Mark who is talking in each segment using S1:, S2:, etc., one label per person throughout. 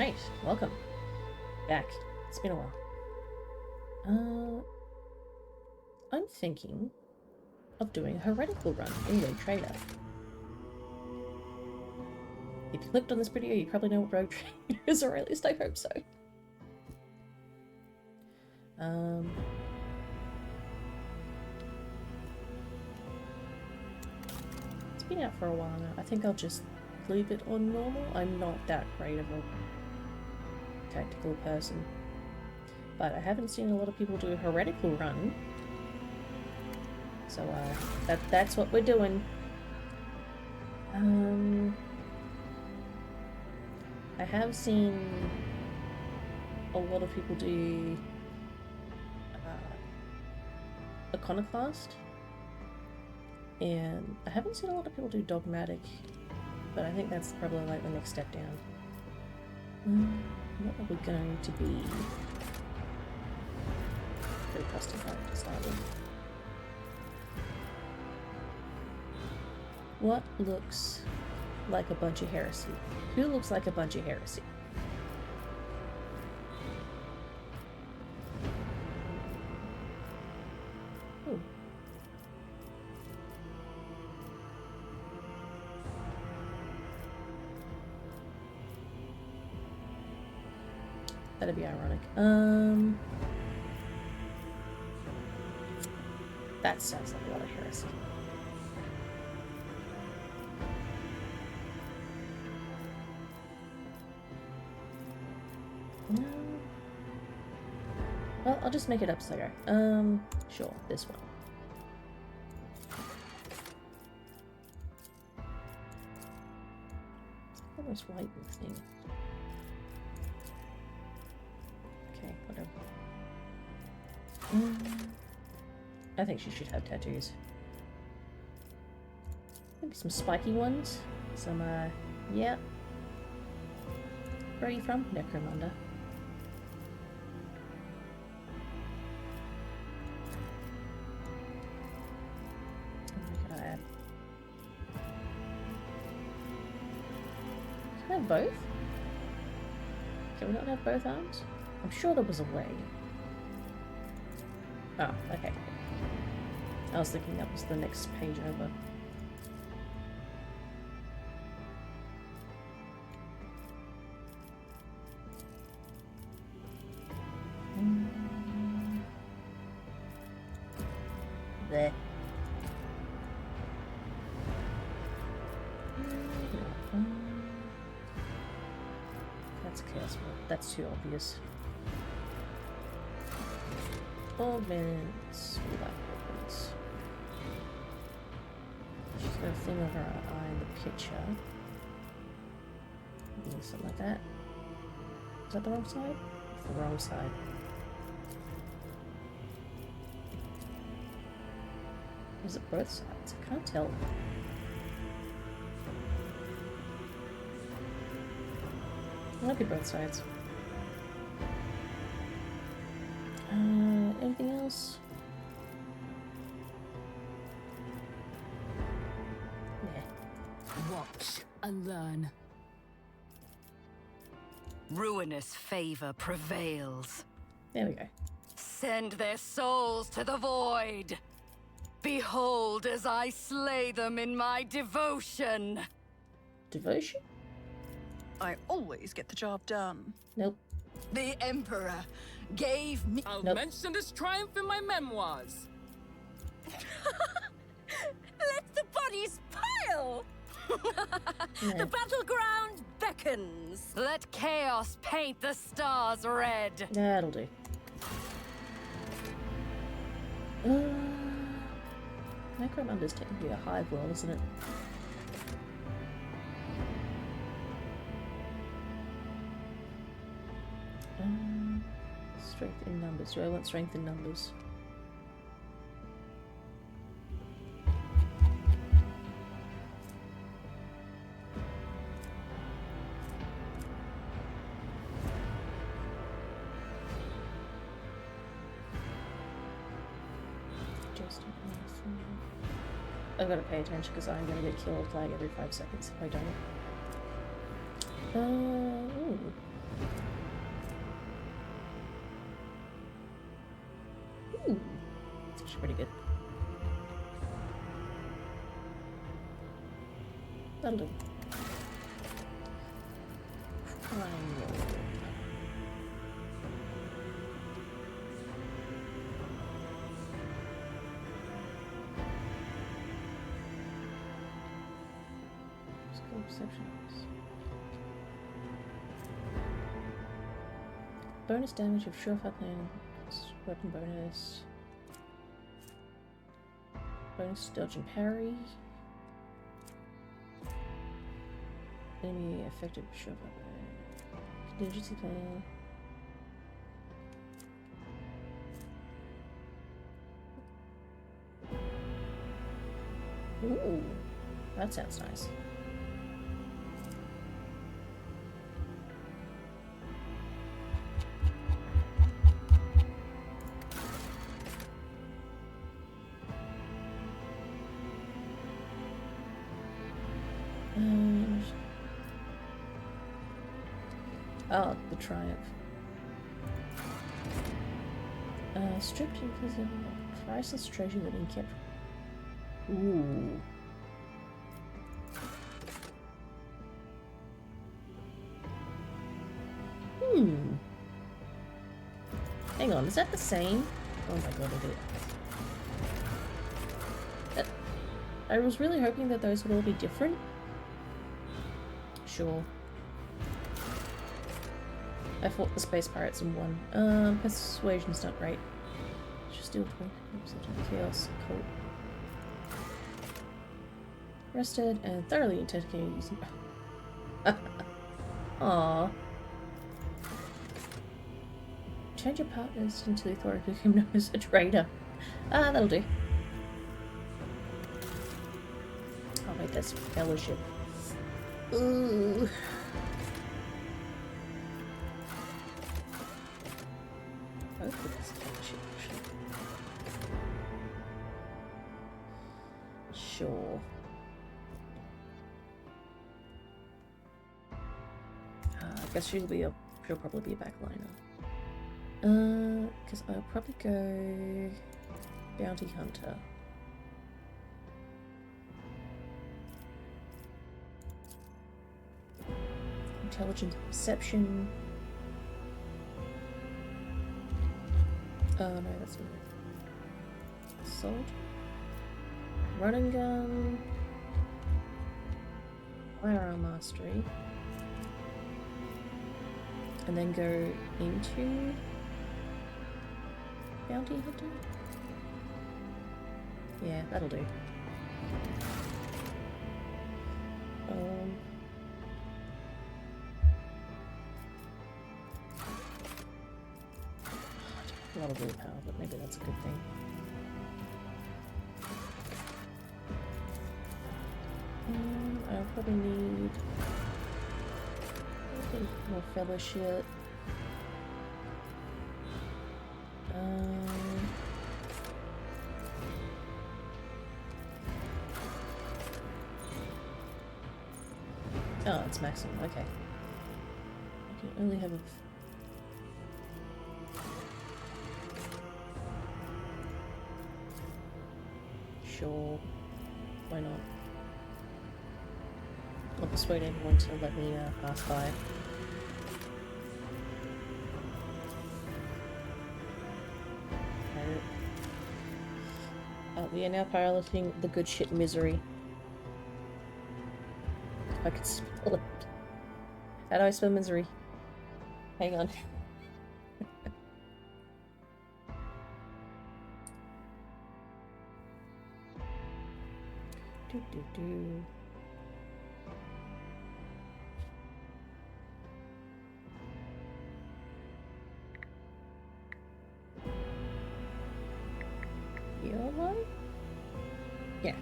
S1: Right, welcome back. It's been a while. I'm thinking of doing a heretical run in Rogue Trader. If you clicked on this video, you probably know what Rogue Trader is, or at least I hope so. It's been out for a while now. I think I'll just leave it on normal. I'm not that great of a tactical person, but I haven't seen a lot of people do a heretical run, so that's what we're doing. I have seen a lot of people do Iconoclast, and I haven't seen a lot of people do Dogmatic, but I think that's probably like the next step down. What are we going to be? Pretty justified to start with. What looks like a bunch of heresy? Who looks like a bunch of heresy? Ooh. That'd be ironic. That sounds like a lot of heresy. No. Well, I'll just make it up as I go. Sure, this one. It's almost white thing. Okay, whatever. I think she should have tattoos. Maybe some spiky ones. Some, yeah. Where are you from? Necromunda. Oh my god. Can I have both? Can we not have both arms? I'm sure there was a way. Oh, okay. I was thinking that was the next page over. There. That's chaos mode. That's too obvious. Augments. We like augments. She's got a thing over her eye in the picture. Maybe something like that. Is that the wrong side? It's the wrong side. Is it both sides? I can't tell. It might be both sides. Anything else? Yeah.
S2: Watch and learn. Ruinous favor prevails.
S1: There we go.
S2: Send their souls to the void. Behold as I slay them in my devotion.
S1: Devotion?
S3: I always get the job done.
S1: Nope.
S2: The Emperor gave me...
S4: I'll
S1: Nope.
S4: mention this triumph in my memoirs.
S2: Let the bodies pile! The battleground beckons. Let chaos paint the stars red.
S1: That'll do. Necromunda's technically a hive world, isn't it? Strength in numbers. Do I want strength in numbers? I've got to pay attention because I'm going to get killed like every 5 seconds if I don't. Ooh. pretty good. That'll do. Skill perceptions. Bonus damage of surefire plan. Weapon bonus. Bonus dodge and parry. Enemy effective surefire plan. Contingency plan. Ooh, that sounds nice. Oh, the triumph. Stripped you with a priceless treasure that he kept. Ooh. Hang on, is that the same? Oh my god, it is. I was really hoping that those would all be different. Sure. I fought the space pirates and won. Persuasion's not great. Just deal 20% chaos cult. Rested and thoroughly intoxicated using. Aww. Change your partners until you thought I became known as a traitor. Ah, that'll do. Oh wait, that's fellowship. Ooh. Sure. I guess she'll probably be a backliner. Because I'll probably go bounty hunter. Intelligence perception. Oh no, that's not it. Assault. Run and gun. Firearm mastery. And then go into bounty hunter? Yeah, that'll do. A lot of willpower, but maybe that's a good thing. I'll probably need more fellowship. Oh, it's maximum, okay. I can only have a... Sure. Why not? I'll persuade everyone to let me pass by. We are now piloting the good ship Misery. I could spell it. How do I spell misery? Hang on. Do. YOLO? Yeah.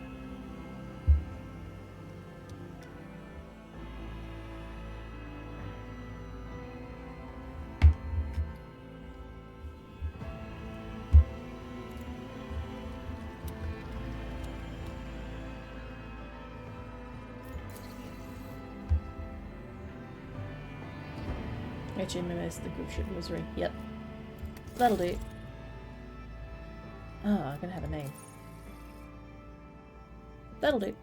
S1: HMS the good ship Misery. Yep. That'll do. Ah, I'm gonna have a name. That'll do.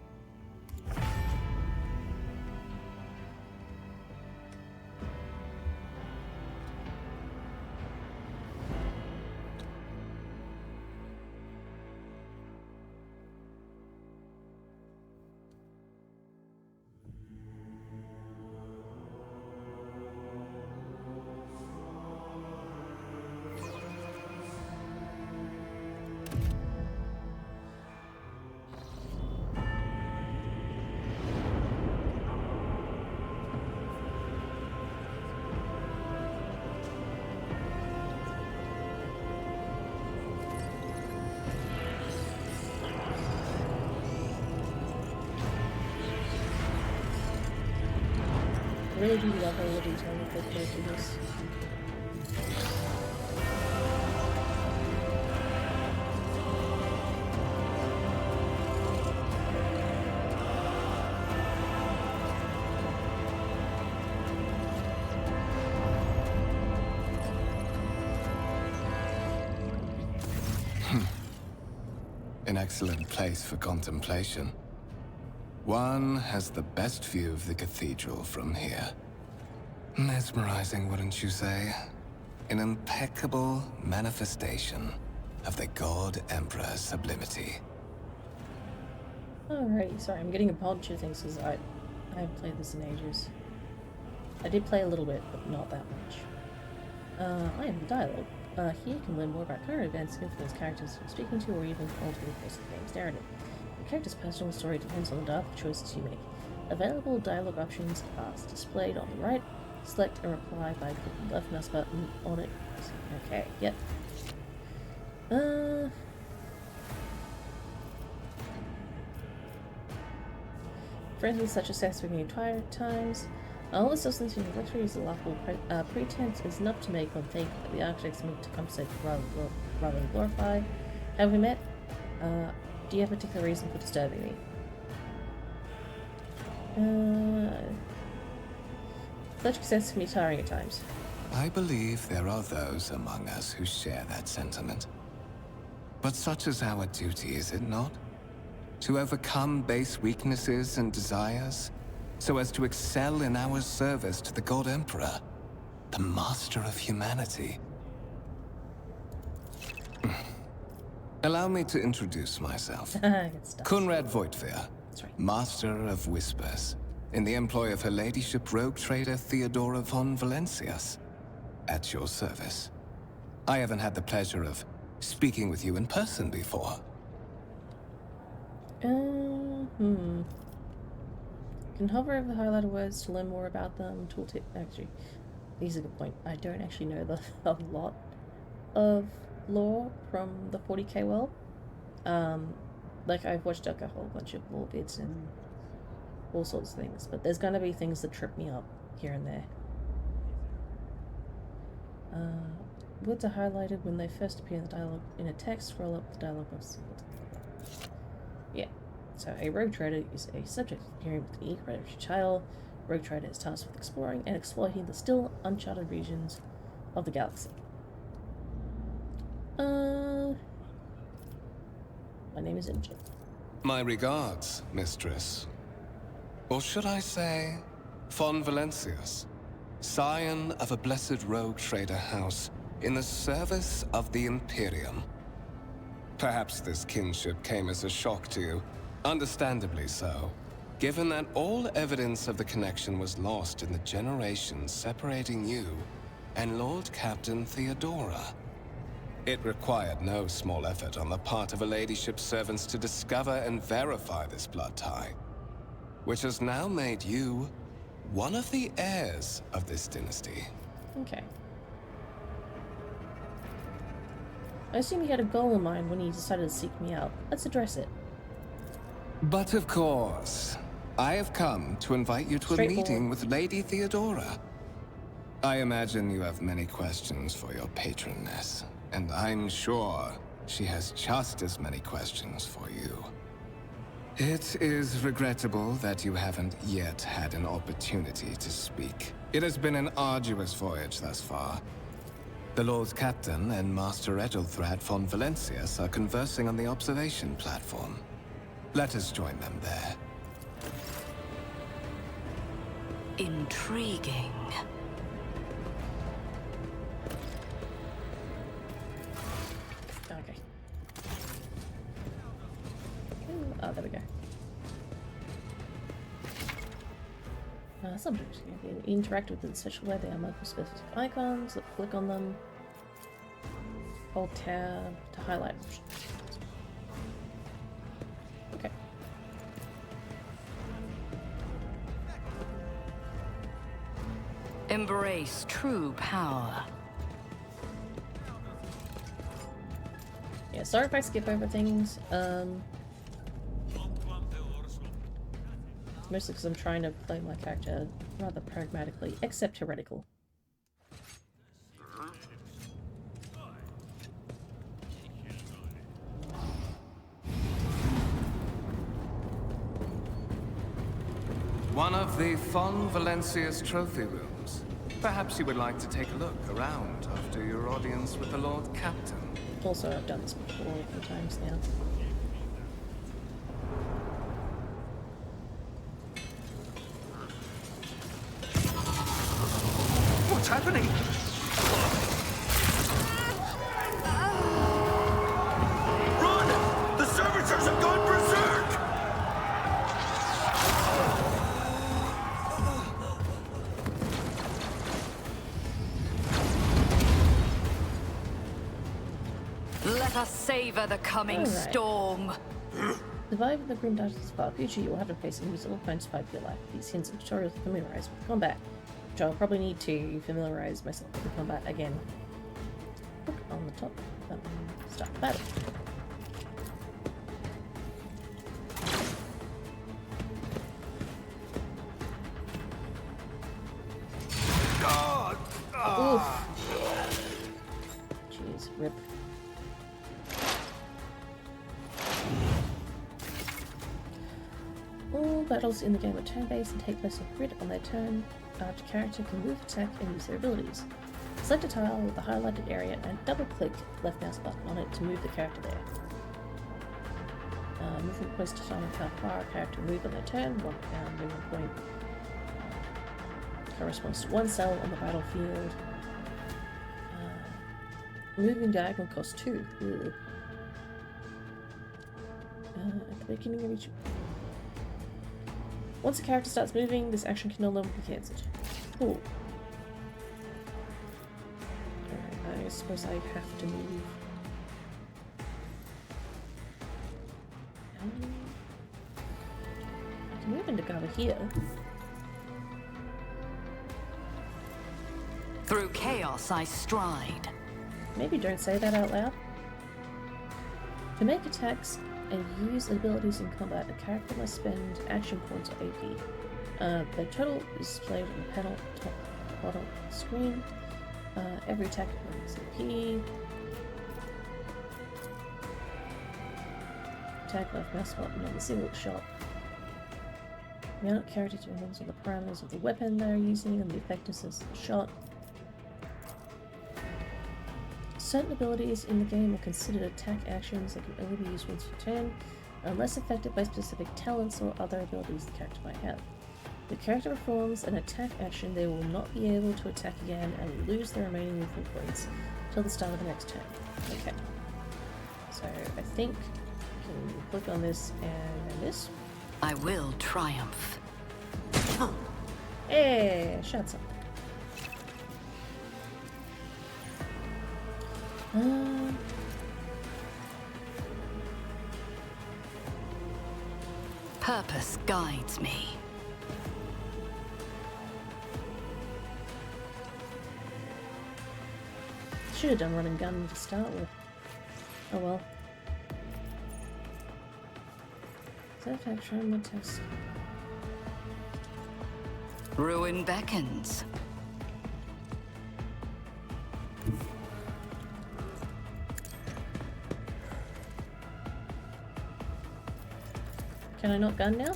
S1: I really do love all the detail that they put into this.
S5: An excellent place for contemplation. One has the best view of the cathedral from here. Mesmerizing, wouldn't you say? An impeccable manifestation of the God Emperor's sublimity.
S1: Alrighty, sorry, I'm getting a bunch of things because I haven't played this in ages. I did play a little bit, but not that much. I am the dialogue. Here you can learn more about current events, influence characters you're speaking to, or even alter the course of the game's narrative. Your character's personal story depends on the dialogue choices you make. Available dialogue options are displayed on the right. Select a reply by clicking the left mouse button on it. Okay, yep. Friends with such a sex for entire times. All the substance in your victory is a laughable pretense is enough to make one think that the architects meant to compensate rather than glorify. Have we met? Do you have a particular reason for disturbing me? Such success can be tiring at times.
S5: I believe there are those among us who share that sentiment. But such is our duty, is it not? To overcome base weaknesses and desires, so as to excel in our service to the God Emperor, the master of humanity. Allow me to introduce myself.
S1: Good stuff.
S5: Conrad Voigtveer,
S1: That's right.
S5: Master of Whispers, in the employ of Her Ladyship rogue trader Theodora von Valancius, at your service. I haven't had the pleasure of speaking with you in person before.
S1: You can hover over the highlighted words to learn more about them. Tooltip. Actually, these are a good point. I don't actually know a lot of lore from the 40k world. Like I've watched like a whole bunch of lore vids and all sorts of things, but there's gonna be things that trip me up here and there. Words are highlighted when they first appear in the dialogue in a text. Scroll up the dialogue box. Yeah. So a rogue trader is a subject appearing with the hereditary title. Rogue trader is tasked with exploring and exploiting the still uncharted regions of the galaxy. My name is Imogen.
S5: My regards, mistress. Or should I say, von Valancius, scion of a blessed rogue trader house in the service of the Imperium. Perhaps this kinship came as a shock to you. Understandably so, given that all evidence of the connection was lost in the generations separating you and Lord Captain Theodora. It required no small effort on the part of Her Ladyship's servants to discover and verify this blood tie, which has now made you one of the heirs of this dynasty.
S1: Okay. I assume he had a goal in mind when he decided to seek me out. Let's address it.
S5: But of course, I have come to invite you to a meeting with Lady Theodora. I imagine you have many questions for your patroness, and I'm sure she has just as many questions for you. It is regrettable that you haven't yet had an opportunity to speak. It has been an arduous voyage thus far. The Lord Captain and Master Ethelthred von Valancius are conversing on the observation platform. Let us join them there.
S2: Intriguing.
S1: Okay. Ooh, oh, there we go. Sometimes you can interact with it in such a way they are multiple specific icons. Click on them. Hold tab to highlight. Okay.
S2: Embrace true power.
S1: Yeah, sorry if I skip over things. Mostly because I'm trying to play my character rather pragmatically, except Heretical.
S5: One of the von Valancius trophy rooms. Perhaps you would like to take a look around after your audience with the Lord Captain.
S1: Also, I've done this before a few times now.
S6: What's happening? Run! The servitors have gone berserk!
S2: Let us savor the coming storm.
S1: Surviving the grim darkness of our future, you will have to face enemies of all kinds to fight for your life. These hints and tutorials will familiarize with combat, which I'll probably need to familiarize myself with the combat again. Look on the top. Start the battle. Oof. Jeez, rip. All battles in the game are turn-based and take place on grid on their turn. Each character can move, attack, and use their abilities. Select a tile with the highlighted area and double-click left mouse button on it to move the character there. Movement points determine how far a character will move on their turn. One movement point corresponds to one cell on the battlefield. Moving diagonal costs 2. Ugh. At the beginning of each... Once a character starts moving, this action can no longer be cancelled. Cool. Alright, I suppose I have to move. I can move into cover here.
S2: Through chaos I stride.
S1: Maybe don't say that out loud. To make attacks and use abilities in combat, a character must spend action points or AP. The total is displayed on the panel top bottom of the screen. Every attack is AP. Attack left mouse button on the single shot. Mount character depends on the parameters of the weapon they are using and the effectiveness of the shot. Certain abilities in the game are considered attack actions that can only be used once per turn, unless affected by specific talents or other abilities the character might have. If the character performs an attack action, they will not be able to attack again and will lose their remaining movement points till the start of the next turn. Okay. So I think we can click on this and this.
S2: I will triumph.
S1: Hey, shuts up.
S2: Purpose guides me.
S1: Should have done run and gun to start with. Oh well. Satisfaction test.
S2: Ruin beckons.
S1: Can I not gun now?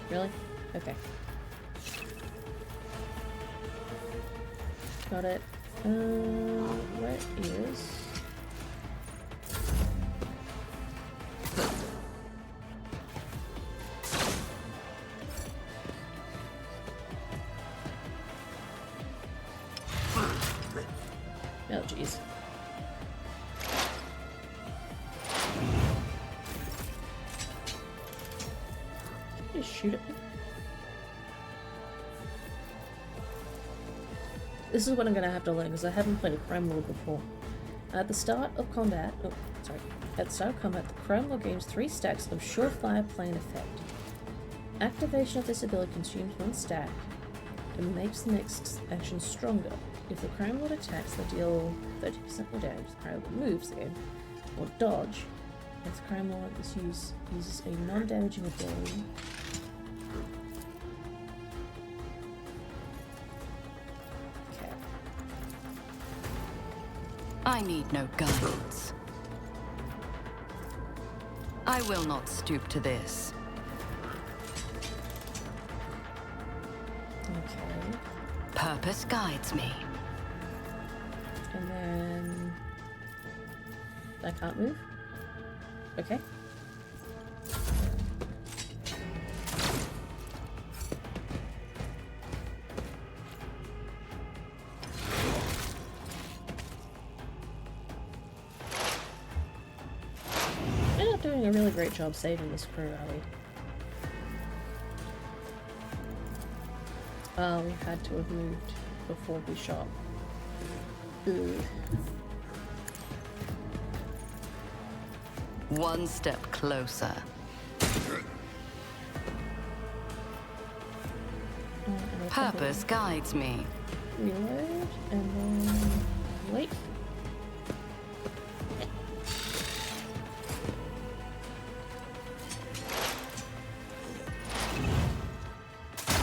S1: Really? Okay. Got it. Where is... Oh, jeez. Can you shoot at me? This is what I'm gonna have to learn because I haven't played a crime lord before. At the start of combat, at the start of combat, the crime lord gains 3 stacks of surefire plane effect. Activation of this ability consumes 1 stack and makes the next action stronger. If the crime lord attacks, they deal 30% more damage. The crime lord moves again, or dodge. If the crime lord uses a non-damaging ability. Okay.
S2: I need no guidance. I will not stoop to this.
S1: Okay.
S2: Purpose guides me.
S1: And then I can't move. Okay. We're not doing a really great job saving this crew, are we? We had to have moved before we shot. Ooh.
S2: One step closer. Purpose guides me.
S1: Reload and then wait.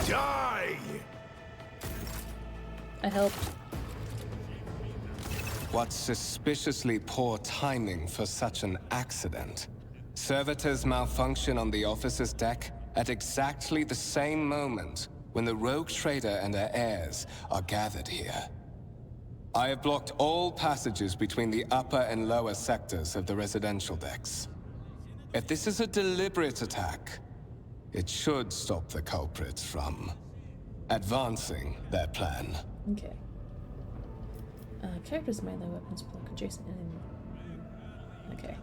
S6: Die!
S1: I helped.
S5: What suspiciously poor timing for such an accident. Servitors malfunction on the officer's deck at exactly the same moment when the rogue trader and her heirs are gathered here. I have blocked all passages between the upper and lower sectors of the residential decks. If this is a deliberate attack, it should stop the culprits from advancing their plan.
S1: Okay. Characters melee weapons block adjacent enemy. Okay.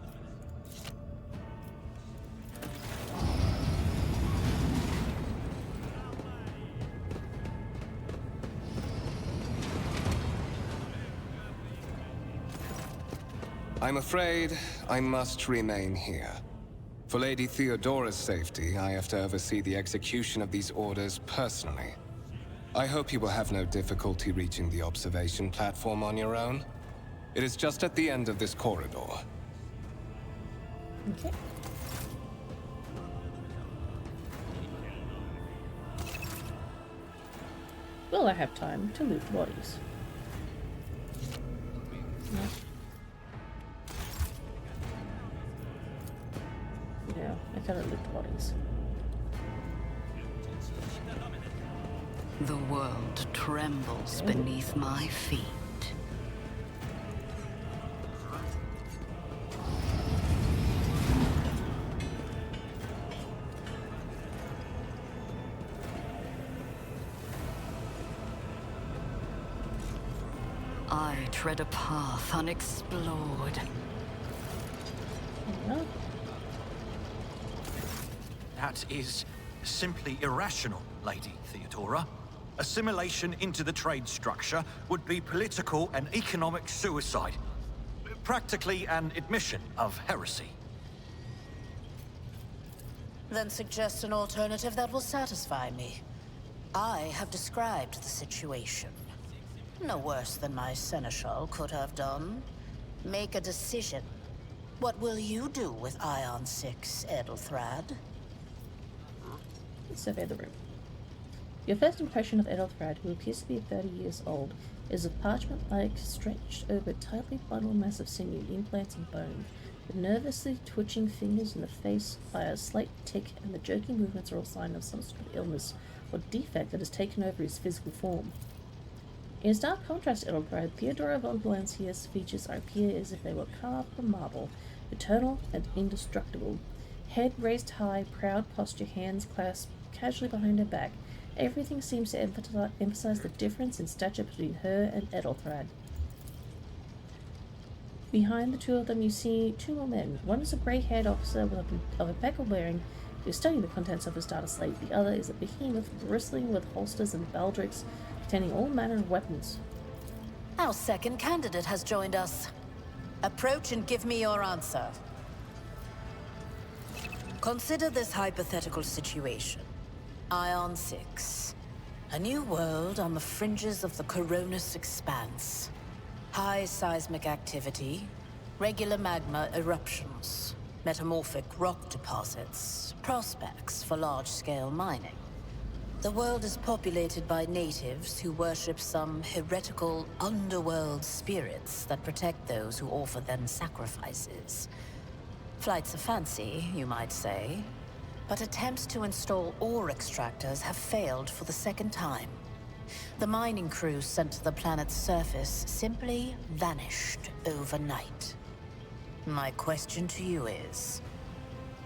S5: I'm afraid I must remain here. For Lady Theodora's safety, I have to oversee the execution of these orders personally. I hope you will have no difficulty reaching the observation platform on your own. It is just at the end of this corridor.
S1: Okay. Will I have time to loot bodies? No. No, I cannot loot bodies.
S2: The world trembles beneath my feet. I tread a path unexplored.
S1: Yeah.
S6: That is simply irrational, Lady Theodora. Assimilation into the trade structure would be political and economic suicide. Practically an admission of heresy.
S7: Then suggest an alternative that will satisfy me. I have described the situation. No worse than my seneschal could have done. Make a decision. What will you do with Ion 6, Edelthrad?
S1: Let's survey the room. Your first impression of Edelthrad, who appears to be 30 years old, is a parchment-like, stretched over tightly bundled mass of sinew, implants, and bone, with nervously twitching fingers in the face by a slight tick, and the jerky movements are all sign of some sort of illness or defect that has taken over his physical form. In stark contrast to Edelpride, Theodora von Valancius features appear as if they were carved from marble, eternal and indestructible. Head raised high, proud posture, hands clasped casually behind her back. Everything seems to emphasize the difference in stature between her and Edelpride. Behind the two of them, you see two more men. One is a grey-haired officer of impeccable bearing who is studying the contents of his data slate. The other is a behemoth bristling with holsters and baldricks containing all manner of weapons.
S7: Our second candidate has joined us. Approach and give me your answer. Consider this hypothetical situation. Ion 6. A new world on the fringes of the Coronis expanse. High seismic activity, regular magma eruptions, metamorphic rock deposits, prospects for large-scale mining. The world is populated by natives who worship some heretical underworld spirits that protect those who offer them sacrifices. Flights of fancy, you might say, but attempts to install ore extractors have failed for the second time. The mining crews sent to the planet's surface simply vanished overnight. My question to you is,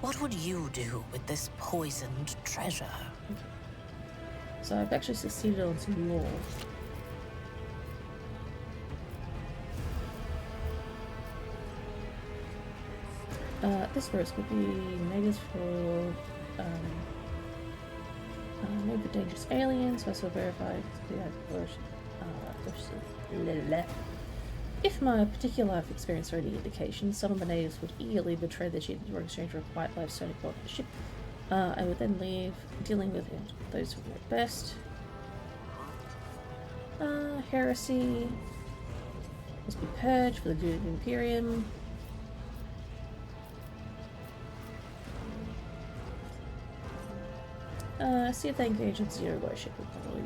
S7: what would you do with this poisoned treasure?
S1: So I've actually succeeded on some lore. This verse would be natives for maybe for dangerous aliens, also verified. If my particular life experience are any indication, some of the natives would eagerly betray their chieftains in exchange for a quiet life stone aboard the ship. I would then leave dealing with those who know best. Heresy must be purged for the good of the Imperium. See if they engage in zero worship would probably.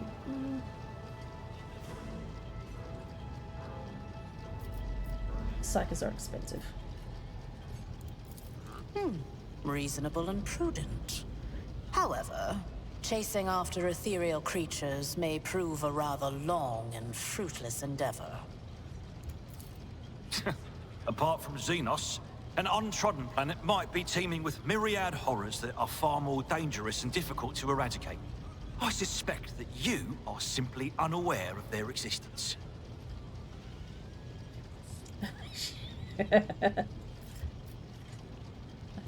S1: Psychers are expensive.
S7: Reasonable and prudent. However, chasing after ethereal creatures may prove a rather long and fruitless endeavor.
S6: Apart from Xenos, an untrodden planet might be teeming with myriad horrors that are far more dangerous and difficult to eradicate. I suspect that you are simply unaware of their existence.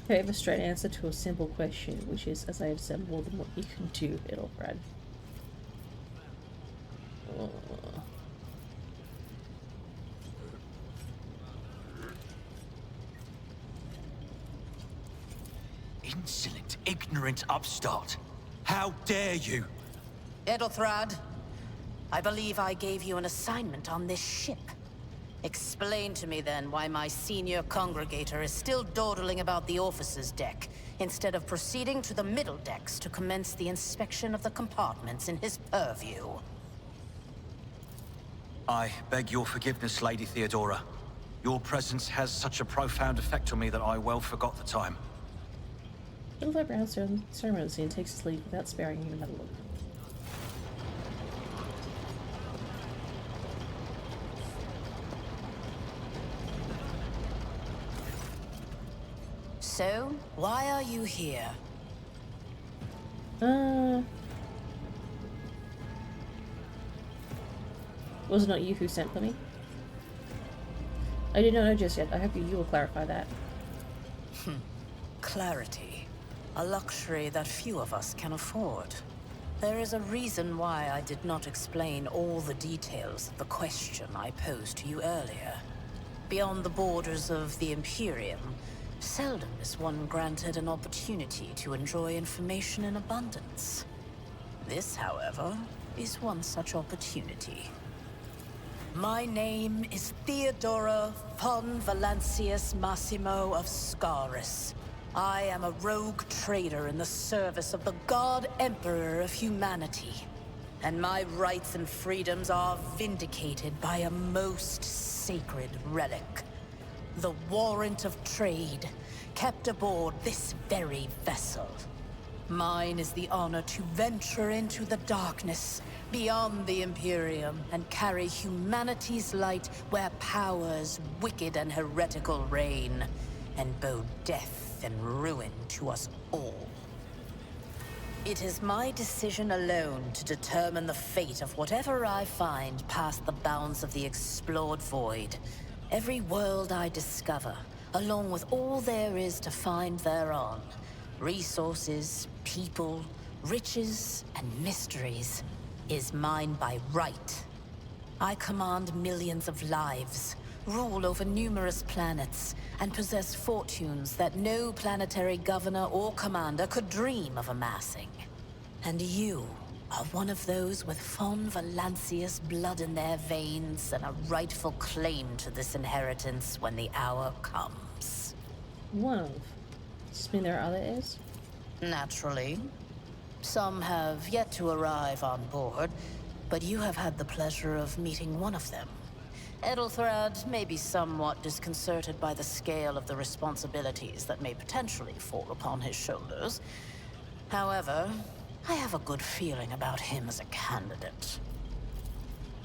S1: I have a straight answer to a simple question, which is, as I have said, more than what you can do, Edelbrad.
S6: Insolent, ignorant upstart. How dare you?
S7: Edelthrad, I believe I gave you an assignment on this ship. Explain to me then why my senior congregator is still dawdling about the officer's deck, instead of proceeding to the middle decks to commence the inspection of the compartments in his purview.
S6: I beg your forgiveness, Lady Theodora. Your presence has such a profound effect on me that I well forgot the time.
S1: Edelbrad bows ceremoniously and takes his leave without sparing him another look.
S7: So, why are you here?
S1: Was it not you who sent for me? I did not know just yet. I hope you will clarify that.
S7: Clarity. A luxury that few of us can afford. There is a reason why I did not explain all the details of the question I posed to you earlier. Beyond the borders of the Imperium, seldom is one granted an opportunity to enjoy information in abundance. This, however, is one such opportunity. My name is Theodora von Valancius Massimo of Scaris. I am a rogue trader in the service of the God Emperor of humanity. And my rights and freedoms are vindicated by a most sacred relic. The warrant of trade, kept aboard this very vessel. Mine is the honor to venture into the darkness, beyond the Imperium, and carry humanity's light where powers wicked and heretical reign, and bow death and ruin to us all. It is my decision alone to determine the fate of whatever I find past the bounds of the explored void. Every world I discover, along with all there is to find thereon. Resources, people, riches, and mysteries is mine by right. I command millions of lives, rule over numerous planets, and possess fortunes that no planetary governor or commander could dream of amassing. And you are one of those with von Valancius blood in their veins and a rightful claim to this inheritance when the hour comes.
S1: One of. Does this mean there are other heirs?
S7: Naturally. Some have yet to arrive on board, but you have had the pleasure of meeting one of them. Ethelthrad may be somewhat disconcerted by the scale of the responsibilities that may potentially fall upon his shoulders. However, I have a good feeling about him as a candidate.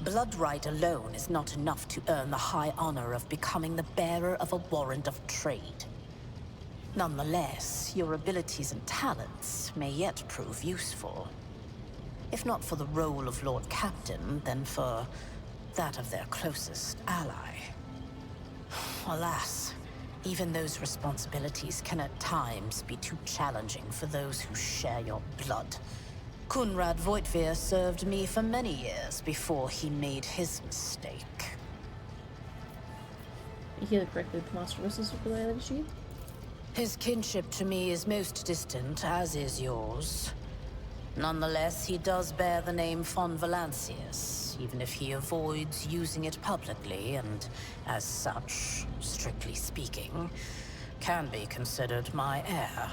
S7: Blood right alone is not enough to earn the high honor of becoming the bearer of a warrant of trade. Nonetheless, your abilities and talents may yet prove useful. If not for the role of Lord Captain, then for that of their closest ally. Alas, even those responsibilities can at times be too challenging for those who share your blood. Kunrad Voitvir served me for many years before he made his mistake.
S1: You hear correctly, the Master Russ related to you?
S7: His kinship to me is most distant, as is yours. Nonetheless, he does bear the name von Valancius, even if he avoids using it publicly, and as such, strictly speaking, can be considered my heir.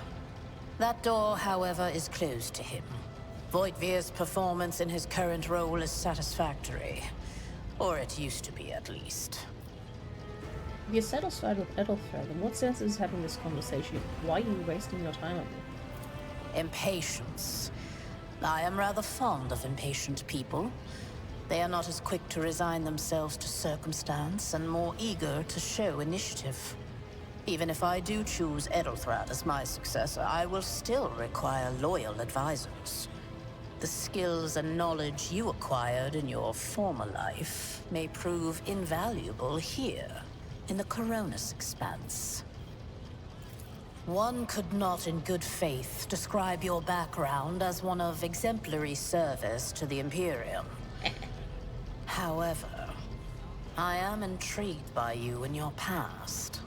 S7: That door, however, is closed to him. Voitvir's performance in his current role is satisfactory. Or it used to be, at least.
S1: If you're satisfied with Ethelthred, then what sense is having this conversation? Why are you wasting your time on me?
S7: Impatience. I am rather fond of impatient people. They are not as quick to resign themselves to circumstance and more eager to show initiative. Even if I do choose Ethelthrad as my successor, I will still require loyal advisors. The skills and knowledge you acquired in your former life may prove invaluable here, in the Coronis Expanse. One could not in good faith describe your background as one of exemplary service to the Imperium. However, I am intrigued by you and your past.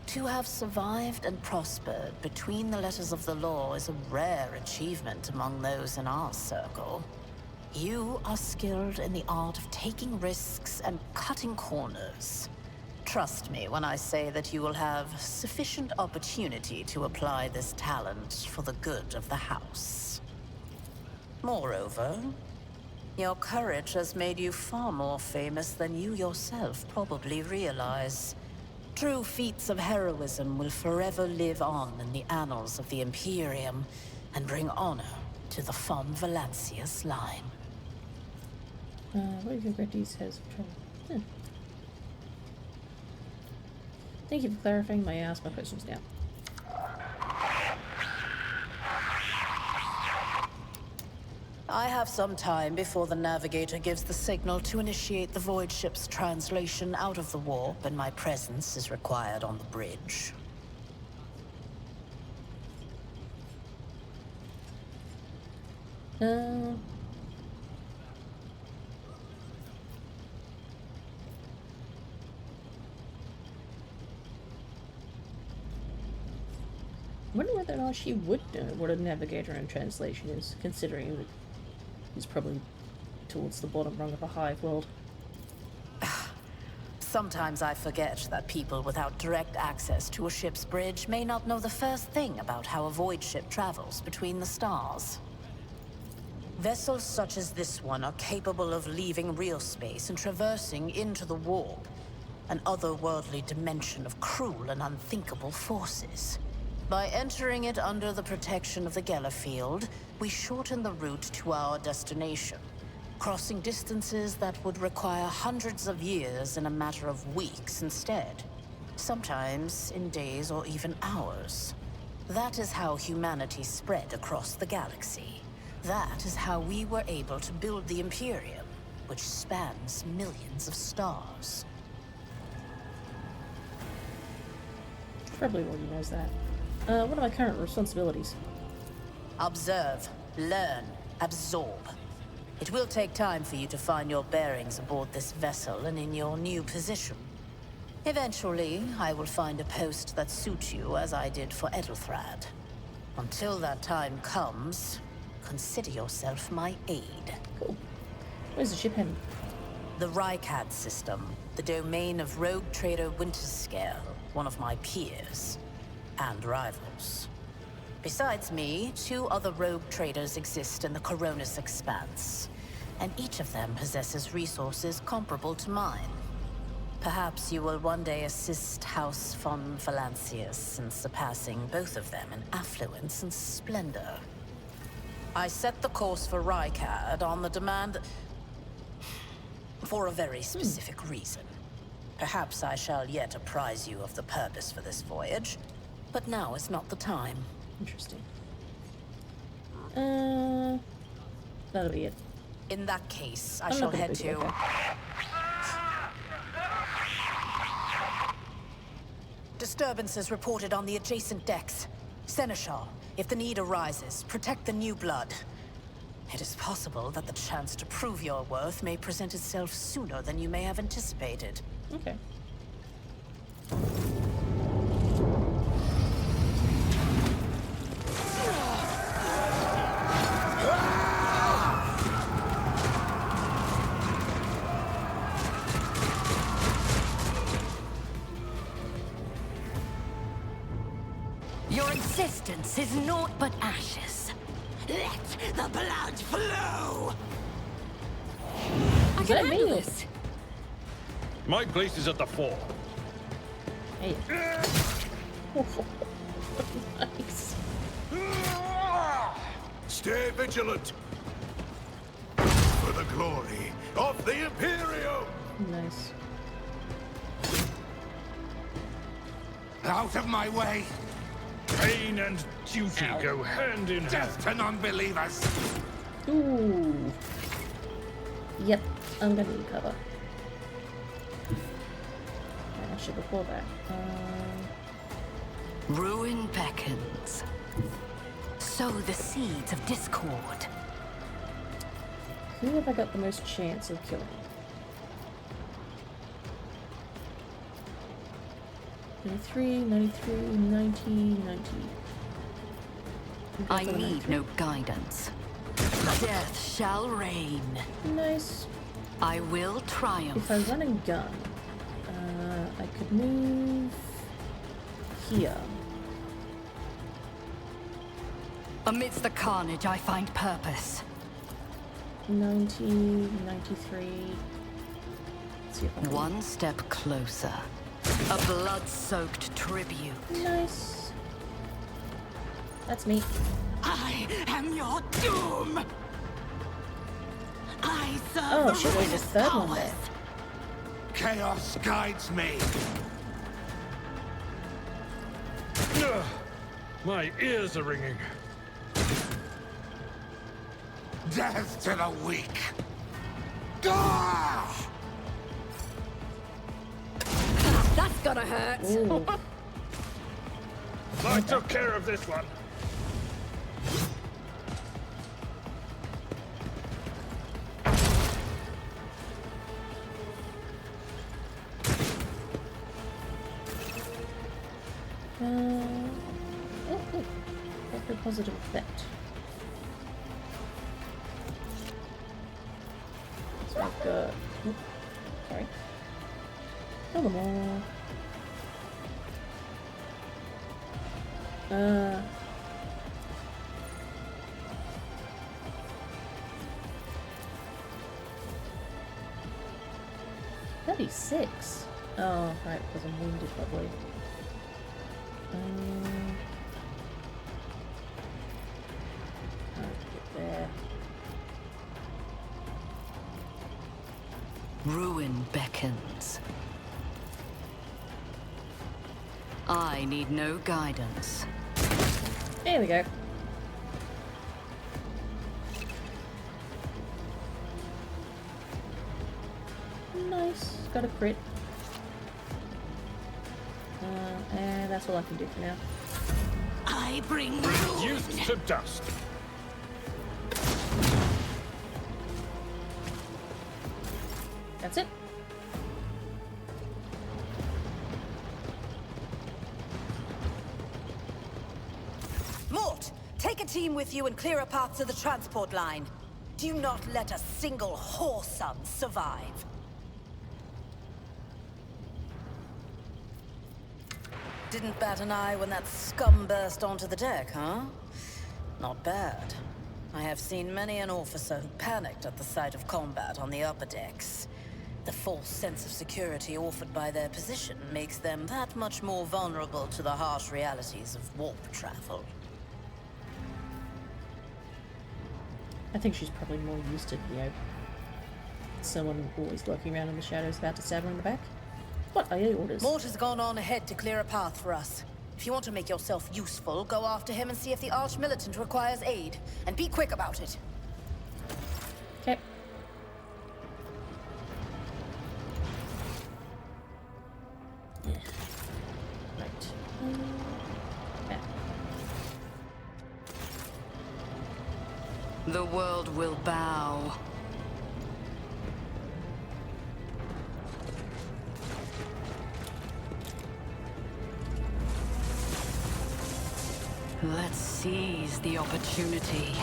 S7: To have survived and prospered between the letters of the law is a rare achievement among those in our circle. You are skilled in the art of taking risks and cutting corners. Trust me when I say that you will have sufficient opportunity to apply this talent for the good of the house. Moreover, your courage has made you far more famous than you yourself probably realize. True feats of heroism will forever live on in the annals of the Imperium and bring honor to the von Valancius line.
S1: What if your Gretti's has trouble? Thank you for clarifying. May I ask my questions now?
S7: I have some time before the navigator gives the signal to initiate the void ship's translation out of the warp, and my presence is required on the bridge.
S1: I wonder whether or not she would know what a navigator and translation is, considering that he's probably towards the bottom rung of a hive world.
S7: Sometimes I forget that people without direct access to a ship's bridge may not know the first thing about how a void ship travels between the stars. Vessels such as this one are capable of leaving real space and traversing into the warp, an otherworldly dimension of cruel and unthinkable forces. By entering it under the protection of the Gellerfield, we shorten the route to our destination, crossing distances that would require hundreds of years in a matter of weeks instead. Sometimes in days or even hours. That is how humanity spread across the galaxy. That is how we were able to build the Imperium, which spans millions of stars.
S1: Probably already knows that. What are my current responsibilities?
S7: Observe, learn, absorb. It will take time for you to find your bearings aboard this vessel and in your new position. Eventually, I will find a post that suits you as I did for Edelthrad. Until that time comes, consider yourself my aide.
S1: Cool. Where's the ship heading?
S7: The Rykad system, the domain of rogue trader Winterscale, one of my peers and rivals. Besides me, 2 other rogue traders exist in the Coronis Expanse, and each of them possesses resources comparable to mine. Perhaps you will one day assist House von Valancius in surpassing both of them in affluence and splendor. I set the course for Rykad on the demand for a very specific reason. Perhaps I shall yet apprise you of the purpose for this voyage, but now is not the time.
S1: Interesting. That'll be it.
S7: In that case, I
S1: I'm
S7: shall
S1: not gonna
S7: head
S1: be
S7: to...
S1: okay.
S7: Disturbances reported on the adjacent decks. Seneschal, if the need arises, protect the new blood. It is possible that the chance to prove your worth may present itself sooner than you may have anticipated.
S1: Okay.
S2: Your existence is naught but ashes. Let the blood flow! I
S1: Is
S2: can
S1: that
S2: handle
S1: me?
S2: this.
S8: My place is at the fore.
S1: Hey. Nice.
S9: Stay vigilant! For the glory of the Imperium!
S1: Nice.
S9: Out of my way!
S8: Pain and duty go hand in hand.
S9: Death to non-believers!
S1: Ooh. Yep, I'm gonna need cover. I should before that.
S2: Ruin beckons. Sow the seeds of discord.
S1: Who have I got the most chance of killing? 93, 93, 90, 90.
S2: I need no guidance. Death shall reign.
S1: Nice.
S2: I will triumph.
S1: If I run and gun, I could move here.
S2: Amidst the carnage, I find purpose.
S1: 90, 93. Let's see if I can.
S2: One step closer. A blood-soaked tribute.
S1: Nice. That's me.
S2: I am your doom. I serve
S1: Oh
S2: the
S1: shit, there's a
S2: ruinous
S1: third one
S2: powers.
S1: there.
S9: Chaos guides me!
S8: Ugh, my ears are ringing.
S9: Death to the weak! Ah!
S2: That's gonna hurt.
S1: Ooh.
S8: I took care of this one.
S1: Oh, very positive effect. So I've got. Oop, sorry. Kill them all. $36. Oh, right, because I'm wounded, probably.
S2: Ruin beckons. I need no guidance.
S1: There we go. Nice. Got a crit. And that's all I can do for now.
S2: I bring
S8: Reduced to dust.
S1: That's it.
S7: Mort, take a team with you and clear a path to the transport line. Do not let a single whoreson survive. Didn't bat an eye when that scum burst onto the deck, huh? Not bad. I have seen many an officer who panicked at the sight of combat on the upper decks. The false sense of security offered by their position makes them that much more vulnerable to the harsh realities of warp travel.
S1: I think she's probably more used to, you know, someone always lurking around in the shadows about to stab her in the back. What are your orders?
S7: Mort has gone on ahead to clear a path for us. If you want to make yourself useful, go after him and see if the Arch-Militant requires aid. And be quick about it.
S1: Okay. Right. Yeah.
S2: The world will bow. Let's seize the opportunity.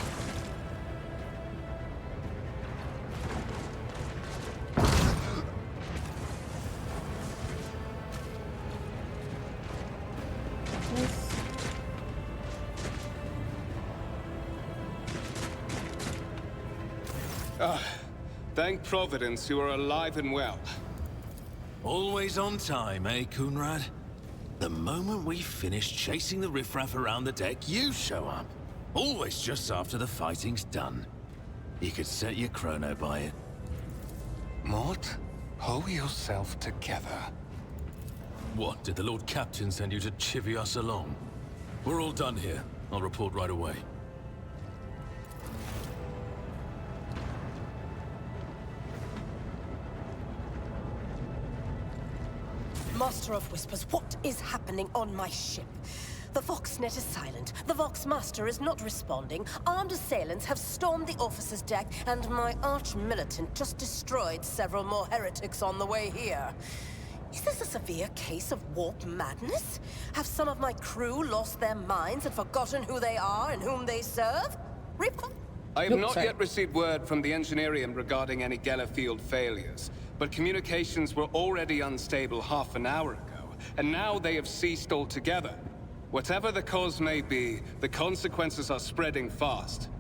S5: Thank Providence you are alive and well.
S10: Always on time, eh, Coonrad? The moment we finish chasing the riffraff around the deck, you show up. Always just after the fighting's done. You could set your chrono by it.
S5: Mort, pull yourself together.
S10: What, did the Lord Captain send you to chivvy us along? We're all done here. I'll report right away.
S11: Master of Whispers, what is happening on my ship? The Voxnet is silent. The Voxmaster is not responding. Armed assailants have stormed the officer's deck, and my arch-militant just destroyed several more heretics on the way here. Is this a severe case of warp madness? Have some of my crew lost their minds and forgotten who they are and whom they serve?
S5: I have not yet received word from the Engineerium regarding any Gellerfield failures, but communications were already unstable half an hour ago, and now they have ceased altogether. Whatever the cause may be, the consequences are spreading fast.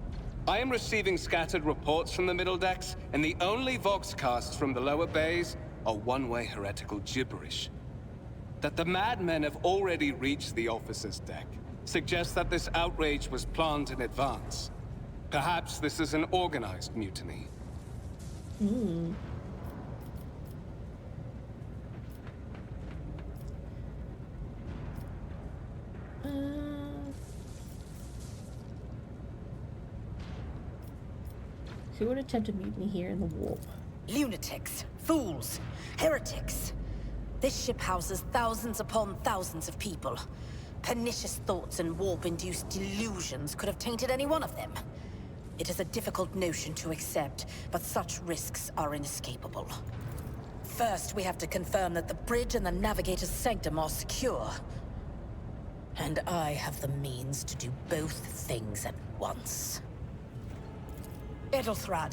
S5: I am receiving scattered reports from the middle decks, and the only voxcasts from the lower bays are one-way heretical gibberish. That the madmen have already reached the officer's deck suggests that this outrage was planned in advance. Perhaps this is an organized mutiny.
S1: Who would attempt a mutiny here in the warp?
S11: Lunatics, fools, heretics. This ship houses thousands upon thousands of people. Pernicious thoughts and warp-induced delusions could have tainted any one of them. It is a difficult notion to accept, but such risks are inescapable. First, we have to confirm that the bridge and the Navigator's Sanctum are secure. And I have the means to do both things at once. Edelthrad,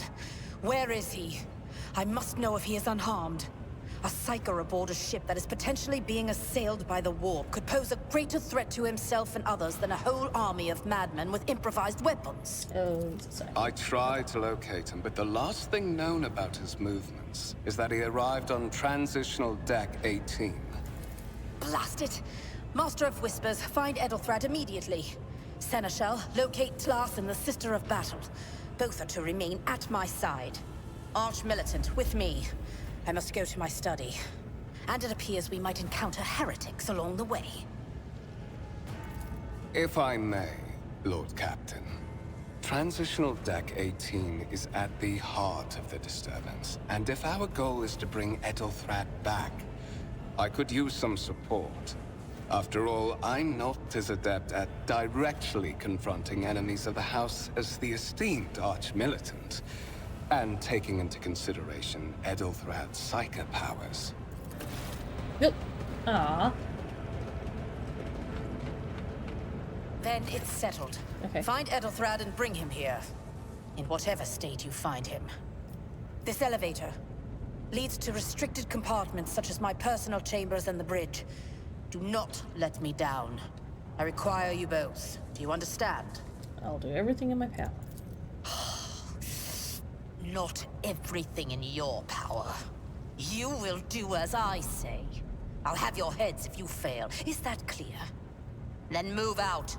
S11: where is he? I must know if he is unharmed. A psyker aboard a ship that is potentially being assailed by the warp could pose a greater threat to himself and others than a whole army of madmen with improvised weapons.
S5: I tried to locate him, but the last thing known about his movements is that he arrived on Transitional Deck 18.
S11: Blast it! Master of Whispers, find Edelthrad immediately. Seneschal, locate Tlas and the Sister of Battle. Both are to remain at my side. Arch-Militant, with me. I must go to my study. And it appears we might encounter heretics along the way.
S5: If I may, Lord Captain. Transitional Deck 18 is at the heart of the disturbance, and if our goal is to bring Ethelthrad back, I could use some support. After all, I'm not as adept at directly confronting enemies of the House as the esteemed Arch-Militant, and taking into consideration Ethelthrad's psychic powers.
S1: Yep. Ah.
S11: Then it's settled.
S1: Okay.
S11: Find Ethelthrad and bring him here. In whatever state you find him. This elevator leads to restricted compartments such as my personal chambers and the bridge. Do not let me down. I require you both. Do you understand?
S1: I'll do everything in my power.
S11: Not everything in your power. You will do as I say. I'll have your heads if you fail. Is that clear? Then move out.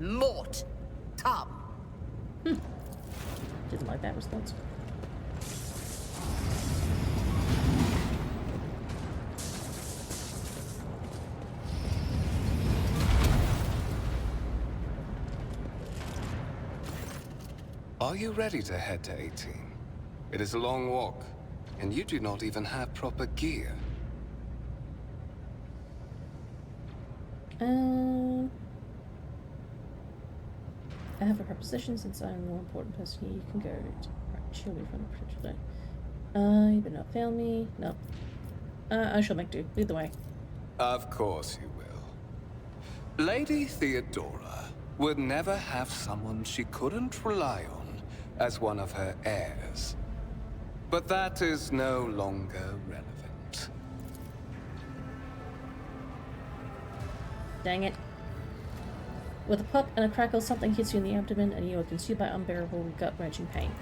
S11: Mort, come.
S1: Didn't like that response.
S5: Are you ready to head to 18? It is a long walk, and you do not even have proper gear.
S1: I have a proposition since I'm the more important person here. You can go to shield me from the potential day. You better not fail me. No. I shall make do. Lead the way.
S5: Of course you will. Lady Theodora would never have someone she couldn't rely on as one of her heirs. But that is no longer relevant.
S1: Dang it. With a pop and a crackle, something hits you in the abdomen and you are consumed by unbearable gut-wrenching pain.